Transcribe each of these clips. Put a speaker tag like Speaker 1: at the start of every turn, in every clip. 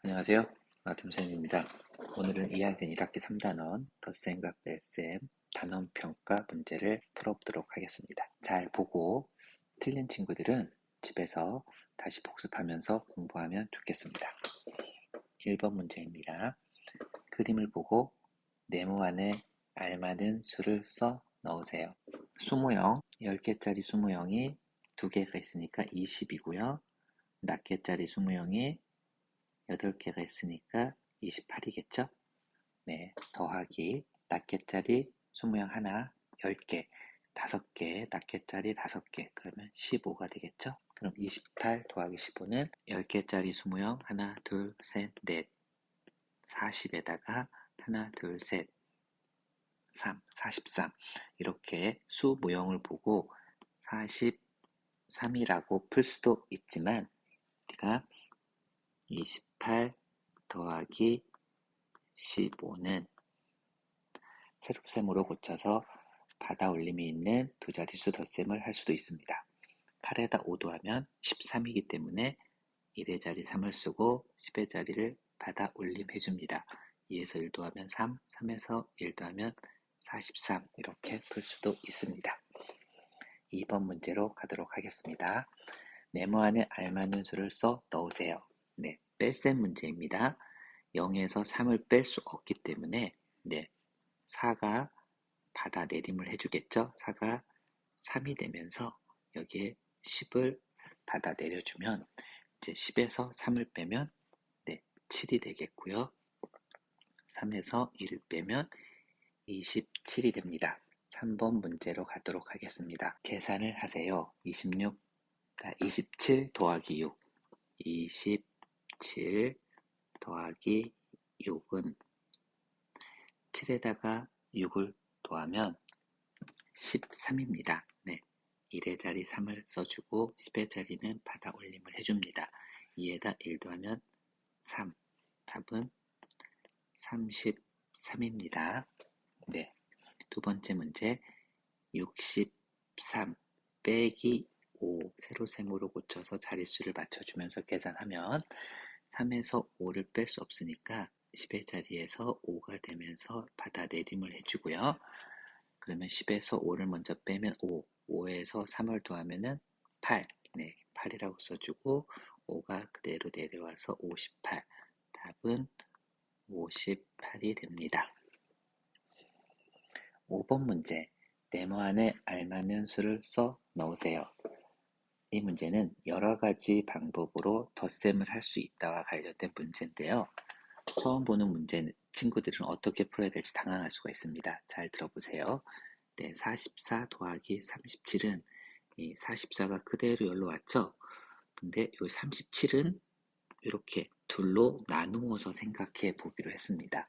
Speaker 1: 안녕하세요. 마템쌤입니다. 오늘은 2학년 1학기 3단원 덧셈과 뺄셈 단원평가 문제를 풀어보도록 하겠습니다. 잘 보고 틀린 친구들은 집에서 다시 복습하면서 공부하면 좋겠습니다. 1번 문제입니다. 그림을 보고 네모 안에 알맞은 수를 써 넣으세요. 수모형 10개짜리 수모형이 2개가 있으니까 20이고요. 낱개짜리 수모형이 8개가 있으니까 28이겠죠? 네, 더하기 낱개짜리 수모형 하나 10개, 5개, 낱개짜리 5개, 그러면 15가 되겠죠? 그럼 28 더하기 15는 10개짜리 수모형 하나, 둘, 셋, 넷, 40에다가 하나, 둘, 셋, 3, 43 이렇게 수 모형을 보고 43이라고 풀 수도 있지만 우리가 28 더하기 15는 세롭셈으로 고쳐서 받아 올림이 있는 두 자릿수 덧셈을 할 수도 있습니다. 8에다 5 더하면 13이기 때문에 1의 자리 3을 쓰고 10의 자리를 받아 올림해 줍니다. 2에서 1 더하면 3, 3에서 1 더하면 43 이렇게 풀 수도 있습니다. 2번 문제로 가도록 하겠습니다. 네모 안에 알맞는 수를 써 넣으세요. 네, 뺄셈 문제입니다. 0에서 3을 뺄 수 없기 때문에 4가 받아 내림을 해주겠죠. 4가 3이 되면서 여기에 10을 받아 내려주면 이제 10에서 3을 빼면 7이 되겠고요. 3에서 1을 빼면 27이 됩니다. 3번 문제로 가도록 하겠습니다. 계산을 하세요. 27 더하기 6, 27 더하기 6은 7에다가 6을 더하면 13입니다. 1의 자리 3을 써주고 10의 자리는 받아 올림을 해줍니다. 2에다 1 더하면 3, 답은 33입니다. 두 번째 문제 63 빼기 5 세로셈으로 고쳐서 자릿수를 맞춰주면서 계산하면 3에서 5를 뺄 수 없으니까 10의 자리에서 5가 되면서 받아 내림을 해주고요. 그러면 10에서 5를 먼저 빼면 5, 5에서 3을 더하면 8, 8이라고 써주고 5가 그대로 내려와서 58, 답은 58이 됩니다. 5번 문제, 네모 안에 알맞는 수를 써 넣으세요. 이 문제는 여러 가지 방법으로 덧셈을 할 수 있다와 관련된 문제인데요. 처음 보는 문제 친구들은 어떻게 풀어야 될지 당황할 수가 있습니다. 잘 들어보세요. 44 더하기 37은 이 44가 그대로 여기로 왔죠? 근데 이 37은 이렇게 둘로 나누어서 생각해 보기로 했습니다.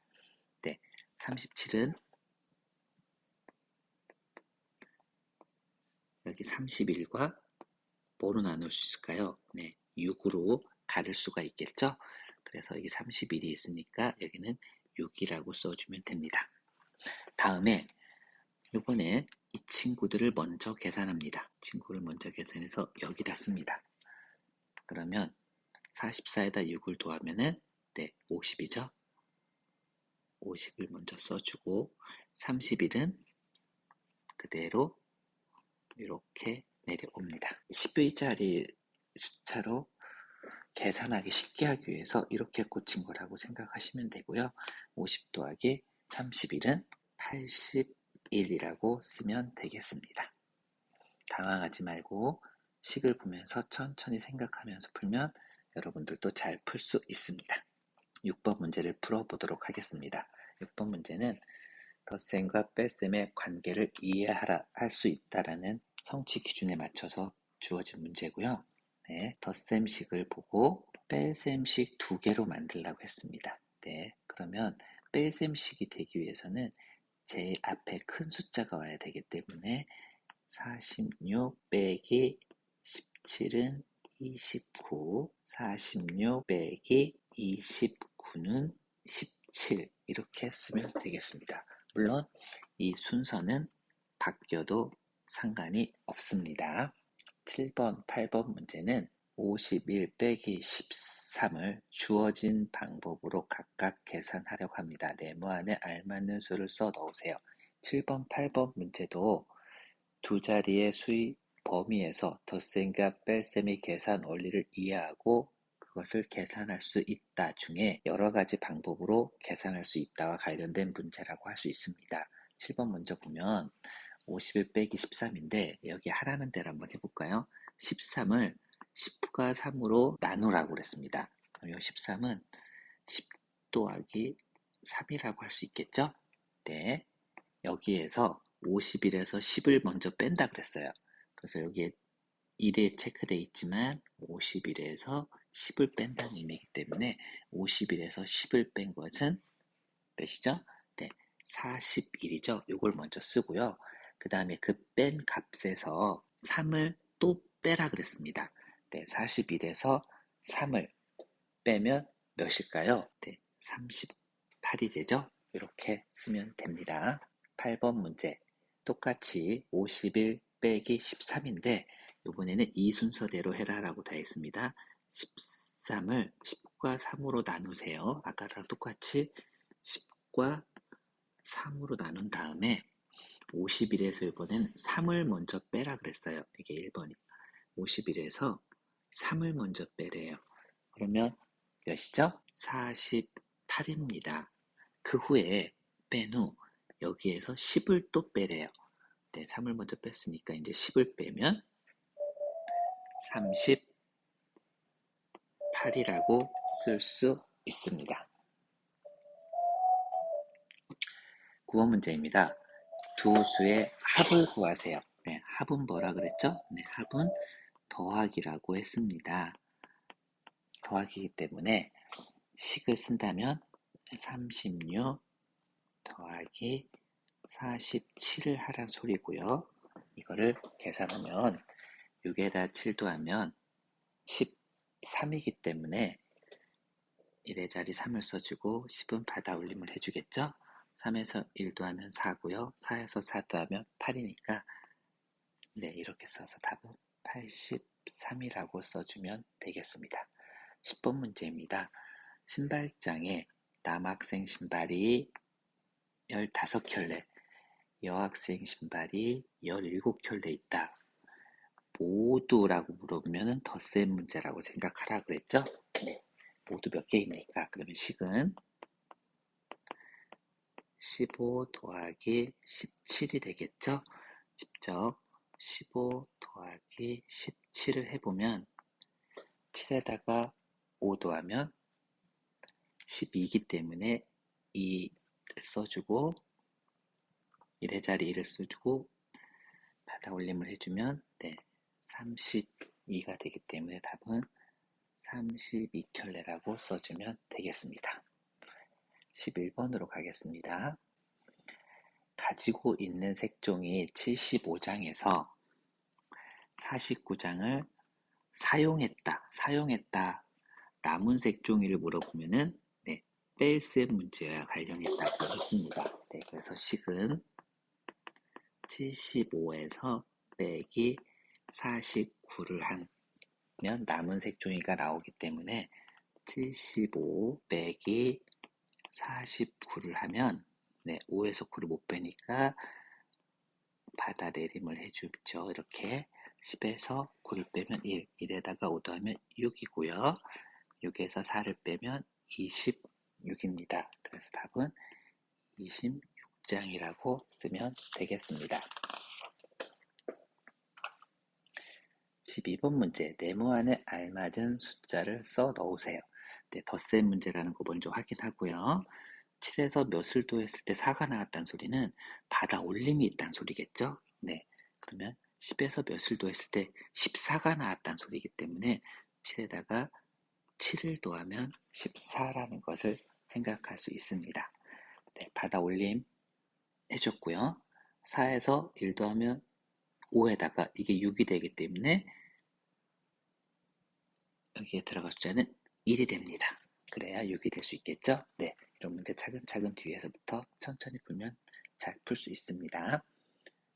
Speaker 1: 37은 여기 31과 뭐로 나눌 수 있을까요? 6으로 가를 수가 있겠죠? 그래서 여기 31이 있으니까 여기는 6이라고 써주면 됩니다. 다음에 이번에 이 친구들을 먼저 계산합니다. 친구를 먼저 계산해서 여기다 씁니다. 그러면 44에다 6을 더하면은 50이죠? 50을 먼저 써주고 31은 그대로 이렇게 내려옵니다. 10의 자리 숫자로 계산하기 쉽게 하기 위해서 이렇게 고친 거라고 생각하시면 되고요. 50 더하기 31은 81이라고 쓰면 되겠습니다. 당황하지 말고 식을 보면서 천천히 생각하면서 풀면 여러분들도 잘 풀 수 있습니다. 6번 문제를 풀어보도록 하겠습니다. 6번 문제는 덧셈과 뺄셈의 관계를 이해하라 할 수 있다라는 성취 기준에 맞춰서 주어진 문제고요. 덧셈식을 보고 뺄셈식 2개로 만들려고 했습니다. 그러면 뺄셈식이 되기 위해서는 제일 앞에 큰 숫자가 와야 되기 때문에 46 빼기 17은 29, 46 빼기 29는 17 이렇게 쓰면 되겠습니다. 물론 이 순서는 바뀌어도 상관이 없습니다. 7번, 8번 문제는 51 빼기 13을 주어진 방법으로 각각 계산하려고 합니다. 네모안에 알맞는 수를 써 넣으세요. 7번, 8번 문제도 두 자리의 수의 범위에서 덧셈과 뺄셈의 계산 원리를 이해하고 그것을 계산할 수 있다 중에 여러 가지 방법으로 계산할 수 있다와 관련된 문제라고 할 수 있습니다. 7번 먼저 보면 51 빼기 13인데 여기 하라는 대로 한번 해볼까요? 13을 10과 3으로 나누라고 그랬습니다. 그럼 이 13은 10 더하기 3이라고 할 수 있겠죠? 네. 여기에서 51에서 10을 먼저 뺀다 그랬어요. 그래서 여기에 1에 체크되어 있지만 51에서 10을 뺀다는 의미이기 때문에 51에서 10을 뺀 것은 몇이죠? 네, 41이죠. 이걸 먼저 쓰고요. 그 다음에 그 뺀 값에서 3을 또 빼라 그랬습니다. 네, 41에서 3을 빼면 몇일까요? 네, 38이 되죠? 이렇게 쓰면 됩니다. 8번 문제. 똑같이 51 빼기 13인데 이번에는 이 순서대로 해라라고 되어 있습니다. 13을 10과 3으로 나누세요. 아까랑 똑같이 10과 3으로 나눈 다음에 51에서 이번엔 3을 먼저 빼라 그랬어요. 이게 1번이. 51에서 3을 먼저 빼래요. 그러면 몇이죠? 48입니다. 그 후에 뺀 후 여기에서 10을 또 빼래요. 네, 3을 먼저 뺐으니까 이제 10을 빼면 38이라고 쓸 수 있습니다. 9번 문제입니다. 두 수의 합을 구하세요. 네, 합은 뭐라 그랬죠? 네, 합은 더하기라고 했습니다. 더하기이기 때문에 식을 쓴다면 36 더하기 47을 하란 소리고요. 이거를 계산하면 6에다 7 더하면 13이기 때문에 1의 자리 3을 써주고 10은 받아 올림을 해주겠죠. 3에서 1 더하면 4고요. 4에서 4 더하면 8이니까 네, 이렇게 써서 답은 83이라고 써주면 되겠습니다. 10번 문제입니다. 신발장에 남학생 신발이 15켤레, 여학생 신발이 17켤레 있다. 모두라고 물어보면 덧셈 문제라고 생각하라 그랬죠? 네. 모두 몇 개입니까? 그러면 식은 15 더하기 17이 되겠죠? 직접 15 더하기 17을 해보면 7에다가 5 더하면 12이기 때문에 2를 써주고 1의 자리 1을 써주고 받아 올림을 해주면 네, 32가 되기 때문에 답은 32켤레라고 써주면 되겠습니다. 11번으로 가겠습니다. 가지고 있는 색종이 75장에서 49장을 사용했다. 남은 색종이를 물어보면은 네, 뺄셈 문제와 관련있다고 했습니다. 네, 그래서 식은 75에서 빼기 49를 하면 남은 색종이가 나오기 때문에 75 빼기 49를 하면 네, 5에서 9를 못 빼니까 받아내림을 해주죠. 이렇게 10에서 9를 빼면 1, 1에다가 5 더하면 6이고요. 6에서 4를 빼면 26입니다. 그래서 답은 26장이라고 쓰면 되겠습니다. 12번 문제, 네모안에 알맞은 숫자를 써 넣으세요. 네, 덧셈 문제라는 거 먼저 확인하고요. 7에서 몇을 더했을 때 4가 나왔다는 소리는 받아 올림이 있다는 소리겠죠? 네, 그러면 10에서 몇을 더했을 때 14가 나왔다는 소리이기 때문에 7에다가 7을 더하면 14라는 것을 생각할 수 있습니다. 네, 받아 올림 해줬고요. 4에서 1 더하면 5에다가 이게 6이 되기 때문에 여기에 들어갈 숫자는 1이 됩니다. 그래야 6이 될 수 있겠죠? 네, 이런 문제 차근차근 뒤에서부터 천천히 풀면 잘 풀 수 있습니다.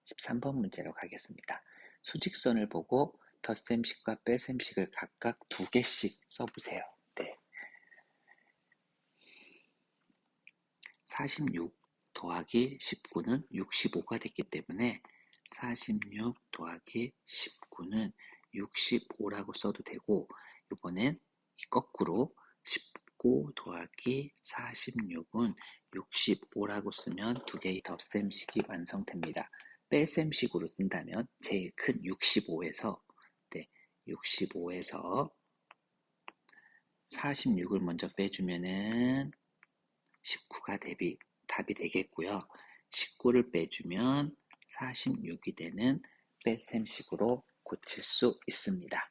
Speaker 1: 13번 문제로 가겠습니다. 수직선을 보고 덧셈식과 뺄셈식을 각각 2개씩 써보세요. 네. 46 더하기 19는 65가 됐기 때문에 46 더하기 19는 65라고 써도 되고, 이번엔 거꾸로 19 더하기 46은 65라고 쓰면 2개의 덧셈식이 완성됩니다. 뺄셈식으로 쓴다면 제일 큰 65에서 65에서 46을 먼저 빼주면은 19가 답이 되겠고요. 19를 빼주면 46이 되는 뺄셈식으로 고칠 수 있습니다.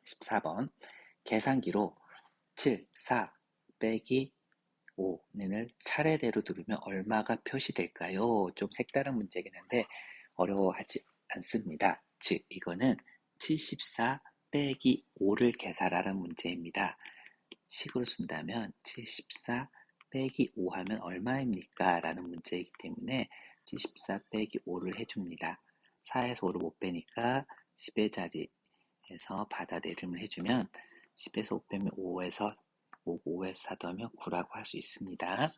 Speaker 1: 14번 계산기로 7, 4 빼기 5는 차례대로 누르면 얼마가 표시될까요? 좀 색다른 문제긴 한데 어려워하지 않습니다. 즉 이거는 74 빼기 5를 계산하라는 문제입니다. 식으로 쓴다면 74 빼기 5 하면 얼마입니까? 라는 문제이기 때문에 74 빼기 5를 해줍니다. 4에서 5를 못 빼니까 10의 자리에서 받아내림을 해주면 10에서 5 빼면 5에서 4 더하면 9라고 할 수 있습니다.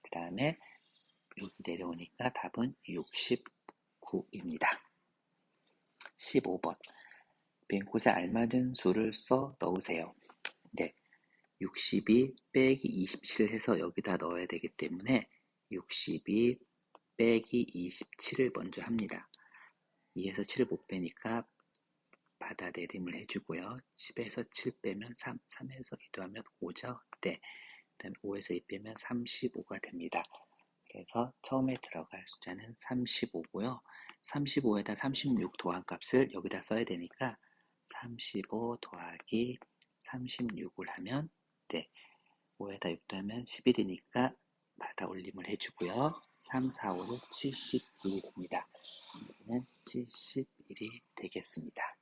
Speaker 1: 그 다음에 여기 내려오니까 답은 69입니다. 15번 빈 곳에 알맞은 수를 써 넣으세요. 네, 62 빼기 27 해서 여기다 넣어야 되기 때문에 62 빼기 27을 먼저 합니다. 2에서 7을 못 빼니까 받아내림을 해주고요. 10에서 7 빼면 3, 3에서 2 더하면 5죠. 네. 그 다음에 5에서 2 빼면 35가 됩니다. 그래서 처음에 들어갈 숫자는 35고요. 35에다 36 더한 값을 여기다 써야 되니까 35 더하기 36을 하면 5에다 6 더하면 11이니까 받아 올림을 해주고요. 3, 4, 5는 71이 됩니다. 여기는 71이 되겠습니다.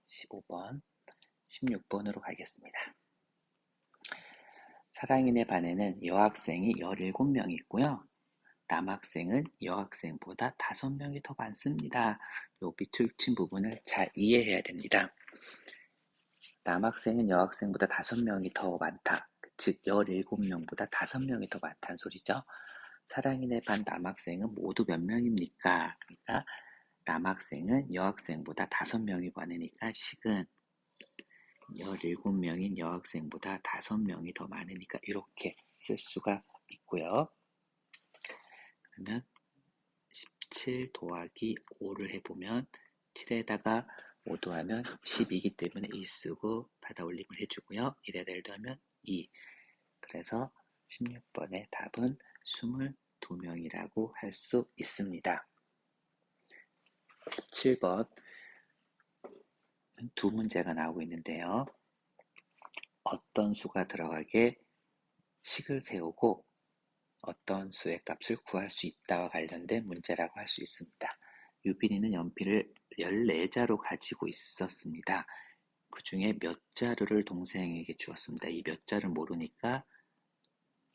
Speaker 1: 15번, 16번으로 가겠습니다. 사랑인의 반에는 여학생이 17명 있고요. 남학생은 여학생보다 5명이 더 많습니다. 이 밑줄 친 부분을 잘 이해해야 됩니다. 남학생은 여학생보다 5명이 더 많다. 즉 17명보다 5명이 더 많다는 소리죠. 사랑인의 반 남학생은 모두 몇 명입니까? 그러니까 남학생은 여학생보다 5명이 많으니까 식은 17명인 여학생보다 5명이 더 많으니까 이렇게 쓸 수가 있고요. 그러면 17 더하기 5를 해보면 7에다가 5 더하면 12이기 때문에 2 쓰고 받아 올림을 해주고요. 1에다 1 더하면 2. 그래서 16번의 답은 22명이라고 할 수 있습니다. 17번 두 문제가 나오고 있는데요. 어떤 수가 들어가게 식을 세우고 어떤 수의 값을 구할 수 있다와 관련된 문제라고 할 수 있습니다. 유빈이는 연필을 14자루 가지고 있었습니다. 그 중에 몇 자루를 동생에게 주었습니다. 이 몇 자루 모르니까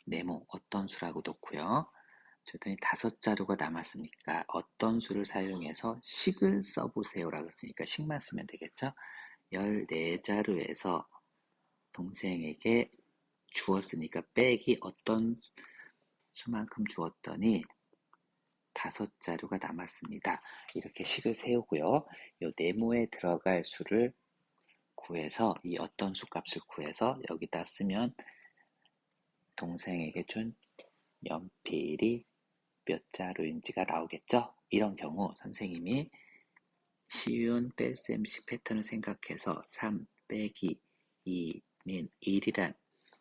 Speaker 1: 네모 어떤 수라고 넣고요. 줬더니 5자루가 남았으니까 어떤 수를 사용해서 식을 써보세요 라고 했으니까 식만 쓰면 되겠죠. 14자루에서 동생에게 주었으니까 빼기 어떤 수만큼 주었더니 5자루가 남았습니다. 이렇게 식을 세우고요. 이 네모에 들어갈 수를 구해서 이 어떤 수 값을 구해서 여기다 쓰면 동생에게 준 연필이 몇 자루인지가 나오겠죠? 이런 경우 선생님이 쉬운 뺄셈식 패턴을 생각해서 3 빼기 2는 1이란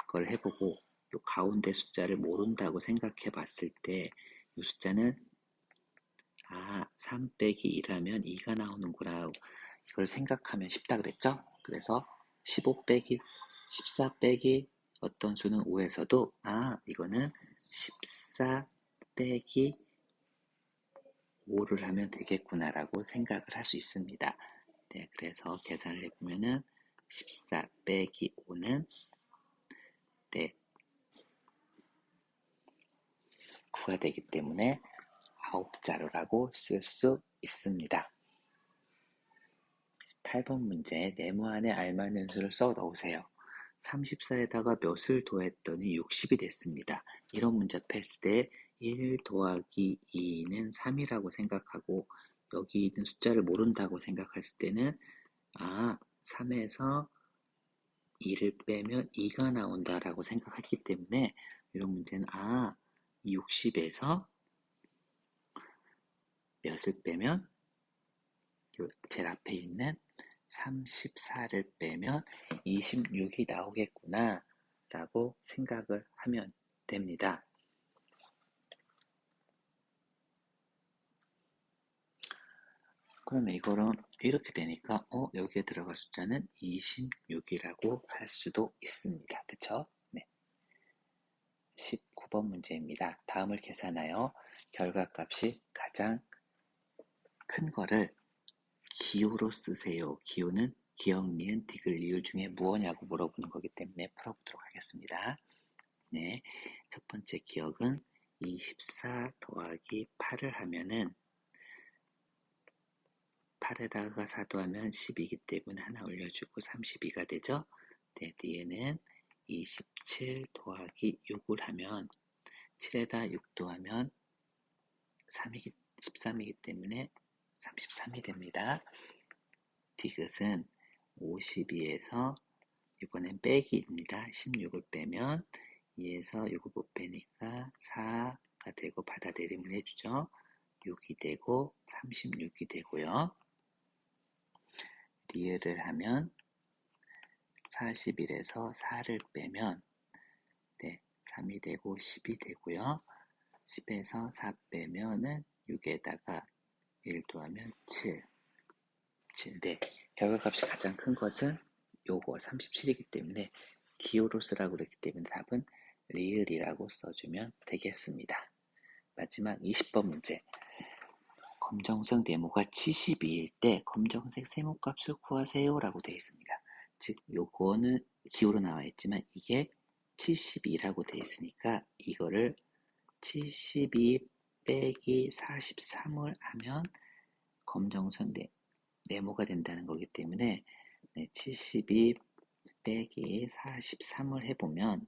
Speaker 1: 걸 해보고 이 가운데 숫자를 모른다고 생각해 봤을 때 이 숫자는 3 빼기 2라면 2가 나오는구나. 이걸 생각하면 쉽다 그랬죠? 그래서 15 빼기 14 빼기 어떤 수는 5에서도 이거는 14 빼기 5를 하면 되겠구나라고 생각을 할 수 있습니다. 네, 그래서 계산을 해보면은 14 빼기 5는 9가 되기 때문에 9자루라고 쓸 수 있습니다. 8번 문제 네모 안에 알맞는 수를 써 넣으세요. 34에다가 몇을 더했더니 60이 됐습니다. 이런 문제 했을 때 1 더하기 2는 3이라고 생각하고 여기 있는 숫자를 모른다고 생각했을 때는 3에서 2를 빼면 2가 나온다라고 생각했기 때문에 이런 문제는 60에서 몇을 빼면 제일 앞에 있는 34를 빼면 26이 나오겠구나 라고 생각을 하면 됩니다. 그러면 이거는 이렇게 되니까 여기에 들어갈 숫자는 26이라고 할 수도 있습니다. 그쵸? 네. 19번 문제입니다. 다음을 계산하여 결과값이 가장 큰 거를 기호로 쓰세요. 기호는 기역, 니은, 디귿, 리을 중에 무엇냐고 물어보는 거기 때문에 풀어보도록 하겠습니다. 네, 첫 번째 기역은 24 더하기 8을 하면은 8에다가 4 더하면 10이기 때문에 하나 올려주고 32가 되죠. 네, 뒤에는 27 더하기 6을 하면 7에다 6 더하면 13이기 때문에 33이 됩니다. 디귿은 52에서 이번엔 빼기입니다. 16을 빼면 2에서 6을 못 빼니까 4가 되고 받아들임을 해주죠. 6이 되고 36이 되고요. 리을을 하면 41에서 4를 빼면 3이 되고 10이 되고요. 10에서 4 빼면은 6에다가 1 더하면 7. 결과값이 가장 큰 것은 요거 37이기 때문에 기호로 쓰라고 그랬기 때문에 답은 리을이라고 써주면 되겠습니다. 마지막 20번 문제. 검정색 네모가 72일 때 검정색 세모값을 구하세요 라고 되어 있습니다. 즉 요거는 기호로 나와 있지만 이게 72라고 되어 있으니까 이거를 72 빼기 43을 하면 검정색 네모가 된다는 거기 때문에 72 빼기 43을 해보면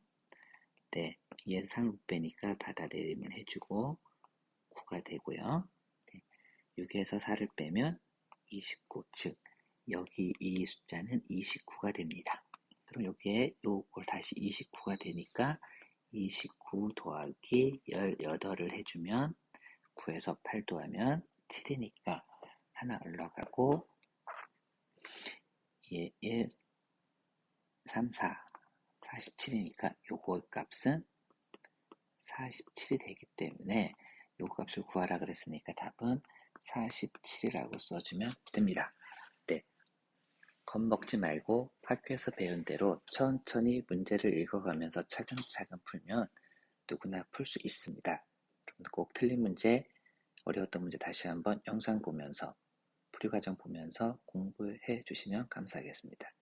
Speaker 1: 2에서 3을 못 빼니까 받아내림을 해주고 9가 되고요. 6에서 4를 빼면 29, 즉 여기 이 숫자는 29가 됩니다. 그럼 여기에 요걸 다시 29가 되니까 29 더하기 18을 해주면 9에서 8 더하면 7이니까 하나 올라가고 1, 3, 4, 47이니까 요거 값은 47이 되기 때문에 요거 값을 구하라 그랬으니까 답은 47이라고 써주면 됩니다. 겁먹지 말고 학교에서 배운 대로 천천히 문제를 읽어가면서 차근차근 풀면 누구나 풀 수 있습니다. 꼭 틀린 문제, 어려웠던 문제 다시 한번 영상 보면서 풀이 과정 보면서 공부해 주시면 감사하겠습니다.